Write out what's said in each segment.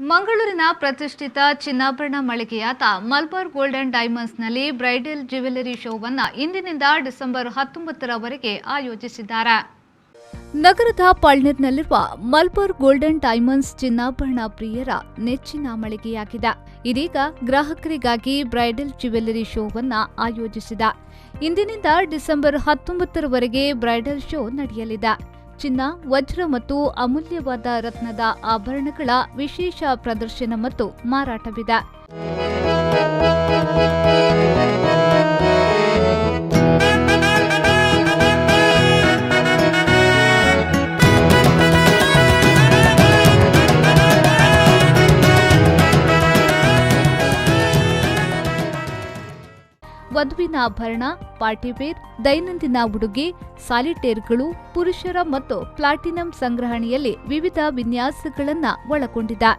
ಮಂಗಳೂರಿನ ಪ್ರತಿಷ್ಠಿತ ಚಿನ್ನಾಭರಣ ಮಳಿಗೆಯಾದ ಮಲಬಾರ್ ಗೋಲ್ಡ್ ಅಂಡ್ ಡೈಮಂಡ್ಸ್ನಲ್ಲಿ ಬ್ರೈಡಲ್ ಜ್ಯುವೆಲರಿ ಶೋವನ್ನು ಇಂದಿನಿಂದ ಡಿಸೆಂಬರ್ 19ರವರೆಗೆ ಆಯೋಜಿಸಿದ್ದಾರೆ. ನಗರದ ಪಾಳ್ನೇರ್ನಲ್ಲಿರುವ ಮಲಬಾರ್ ಗೋಲ್ಡ್ ಅಂಡ್ ಡೈಮಂಡ್ಸ್ ಚಿನ್ನಾಭರಣ ಪ್ರಿಯರ ನೆಚ್ಚಿನ ಮಳಿಗೆಯಾಗಿದೆ. ಇದೀಗ ಗ್ರಾಹಕರಿಗಾಗಿ ಬ್ರೈಡಲ್ ಜ್ಯುವೆಲರಿ ಶೋವನ್ನು ಆಯೋಜಿಸಿದೆ. ಇಂದಿನಿಂದ ಡಿಸೆಂಬರ್ 19ರವರೆಗೆ ಬ್ರೈಡಲ್ ಶೋ ನಡೆಯಲಿದೆ. ಚಿನ್ನ, ವಜ್ರ ಮತ್ತು ಅಮೂಲ್ಯವಾದ ರತ್ನದ ಆಭರಣಗಳ ವಿಶೇಷ ಪ್ರದರ್ಶನ ಮತ್ತು ಮಾರಾಟವಿದೆ. ವಧುವಿನ ಆಭರಣ, ಪಾರ್ಟಿವೇರ್, ದೈನಂದಿನ ಉಡುಗೆ, ಸಾಲಿಟೇರ್ಗಳು, ಪುರುಷರ ಮತ್ತು ಪ್ಲಾಟಿನಂ ಸಂಗ್ರಹಣೆಯಲ್ಲಿ ವಿವಿಧ ವಿನ್ಯಾಸಗಳನ್ನು ಒಳಗೊಂಡಿದೆ.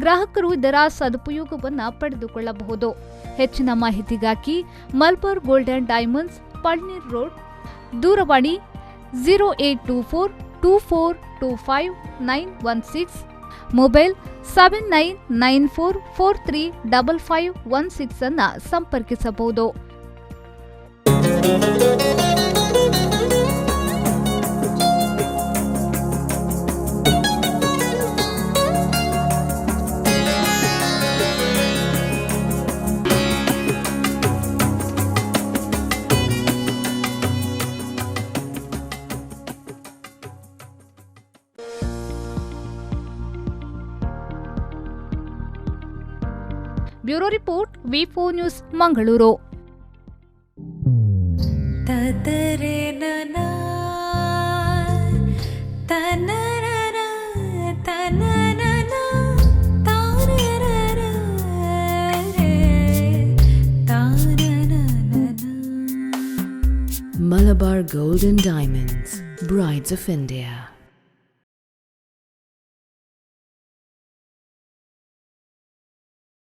ಗ್ರಾಹಕರು ಇದರ ಸದುಪಯೋಗವನ್ನು ಪಡೆದುಕೊಳ್ಳಬಹುದು. ಹೆಚ್ಚಿನ ಮಾಹಿತಿಗಾಗಿ Malabar gold and diamonds, Falnir road, ದೂರವಾಣಿ 08242425 ಮೊಬೈಲ್ 7994435516 ಅನ್ನು ಸಂಪರ್ಕಿಸಬಹುದು. ಬ್ಯೂರೋ ರಿಪೋರ್ಟ್, ವಿ4 news, Mangaluru. Malabar Gold and Diamonds, Brides of India.